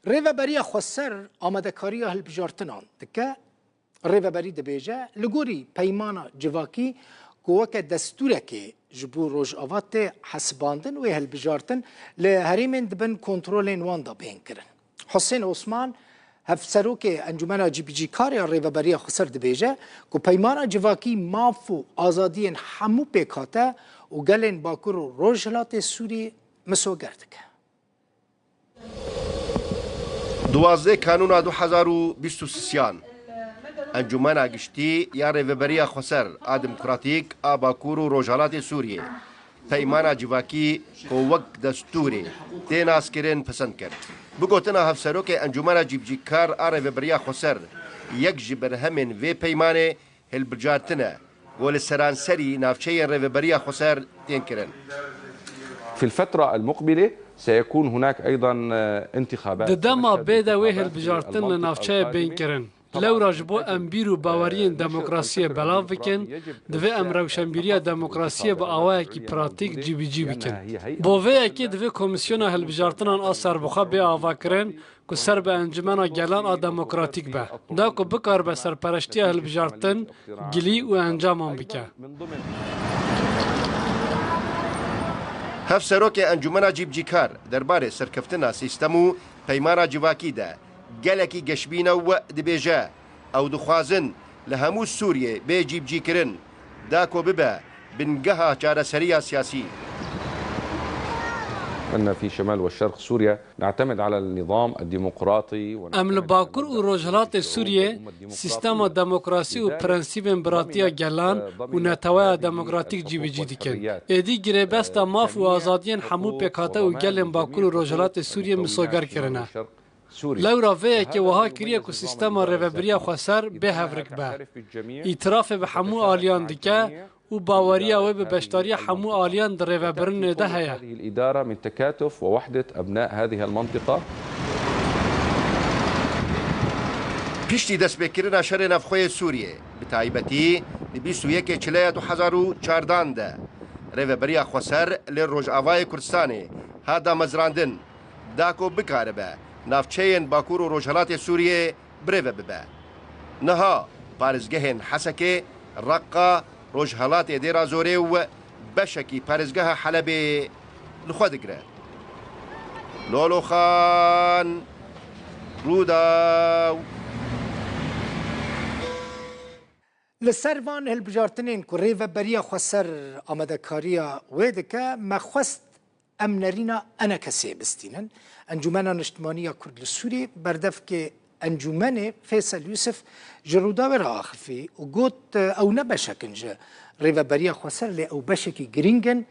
ریوبری خسر آمده کاری هلبجارتنان دکه ریوبری دبیجه لگوری پیمانا جواکی گوک دستوره که جبور روش آوات حسباندن و هلبجارتن لهریمن دبن کنترولین واندا بین کرن. حسین عثمان هفسروک انجمن جی بی جی کاری ریوبری خسر دبیجه که پیمانا جواکی مافو آزادین همو پیکاته و گلین باکر و روشلات سوری مسو گردکه. 12 کانون 2023 انجمن گشتی یا ریوبری خسر دموکراتیک باکور و روجالات سوریه پیمان جواکی کو وقت دستوری تین اسکرین پسند کرد بگوتنا هفسروک انجمن جیبجی کار ریوبری خسر یک جبر همین و پیمان هلبجارتنه ولسرانسری نافچه ریوبری خسر تین کرن. في الفترة المقبلة سيكون هناك أيضا انتخابات. دما بيدا وهل بجارتن لنافچه بين كرن. لو راجبو امبيرو باورين ديمقراسيه بلاو بكن دوی ام روشنبیری ديمقراسيه با اوای کی پراتیک جی بی جی بکن بو وی کی دوی کمیسیون هل بجارتنان اثر بخا به اوا کرن کو سر به انجمن گلان ديمقراتیک به دا کو بکار به سرپرستی هل بجارتن گلی و انجام بکه. هفسروک انجمن جیبجی کار درباره سرکفتنا سیستمو پیمانا جواکی ده گلکی گشبینه و دبیجه او دخوازن لهمو سوریه به جیبجی کرن داکو ببه بنگها چارەسەریە سیاسی. أن في شمال والشرق سوريا نعتمد على النظام الديمقراطي أمل باكر وروجلات سوريا سيستم ديمقراسي وبرنسيب امبراطية جلان ونتوى ديمقراطيك جي بي جي ديكن ادي جريبستا ماف وازادين حمو بكاتا وجلن باكر وروجلات سوريا مسوغر كرنا لو رافيه كي وها كريا كو سيستم ريفبريا خسر بهفرك با اعتراف بحمو آليان ديكا و باوريا و ببشتاريا حمو آليان در ريفبرن ده هيا. هذه الإدارة من تكاتف ووحدة أبناء هذه المنطقة. پیشتی دست بکرنا شر نفخوی سوریه بتایبتی لبیسویه که 2014 ده ریوبری خسر لروجاوای کردستانی هادا مزراندن داکو بکاره به نافچین باکور و روجهلات سوریه بریو ببه نها پارزگهن حسکه رقا روجهلات دیرا زوره و بشکی پارزگه حلبه لخود گره لولو خان روداو لسروان هلبجارتنین که ریوبری خسر آمده کاریا ویدکه مخواست امنرینا انا کسی بستینن انجمن اجتماعی کرد سوری بردف که انجمن فیصل یوسف جرودا ورا آخفی و گوت او نبشکنج ریوبری خسر لی او بشکی گرینگن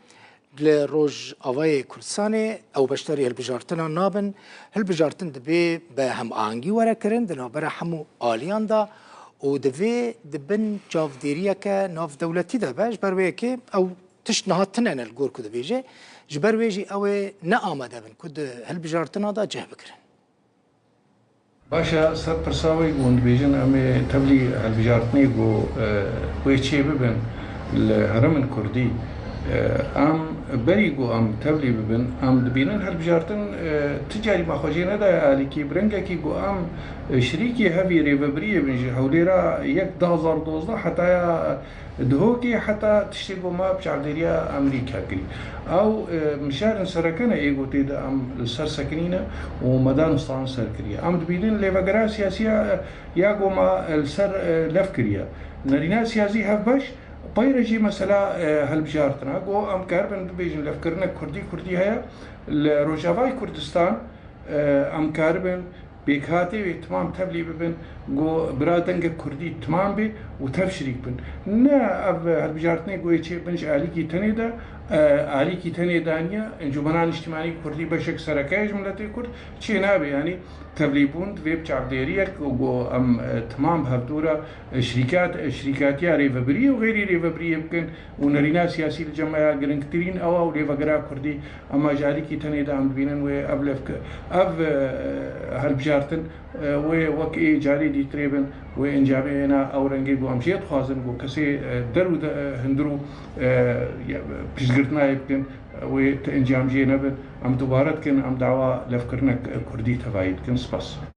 لروج آوای کردستان او بشتری هلبجارتنا نابن هلبجارتن دبی به هم آنگی ورا کرن دنابر همو آلیان دا و دوی دبن جافدیریه که ناف دولتی ده باش بروی که او تشت نهاتنن الگور کده بیجه جبرویجی او نه آمده بن کده هلبجارتنا دا جه بکرن باشا سر پرساوی گوند بیجن امی تبلی هلبجارتنی گو ویچی ببن الهرم کردی ام بریگو ام تبلی ببن ام دبینن هلبجارتن تجاری مخوجی ندا علی کی برنگه کی گو ام شريكي هذه ريفبريه بنجي حوليرا يك 2012 حتى دهوكي حتى تشتغل ما بشعبديريا امريكا كري او مشان سركنا ايغو تيدا ام السر سكنينه ومدان صان سركريا ام دبيدين ليفغرا سياسيه ياغو ما السر لفكريا نرينا سياسي هفبش بايرجي مثلا هالبجارتنا جو ام كاربن بيجن لفكرنا كردي هيا الروجافاي كردستان ام كاربن بيكاتي تمام تبلي ببن جو برادنگ كردي تمام بي وتفشريك بن نا اب هالبجارتني جو يچي بنش عليكي تنيدا عليكي تنيدانيا انجمنان اجتماعي كردي بشك سركاي جملتي كرد چي نابي يعني تبليبون ويب چابديريك جو ام تمام هفتورا شركاتيا ريفبريه وغيري ريفبريه يمكن ونرينا سياسي الجماعه جرنكترين او ريفغرا كردي اما جاليكي تنيدا ام بينن و ابلفك هالبجارتن و وكي جاري دي تريبن وانجابينا او رنگي بو امشيت خازن بو كسي درو هندرو بيشغرتنا يمكن وانجام جي نبن ام دوباره كن ام دعوه لفكرنا كردي تفايد كن سباس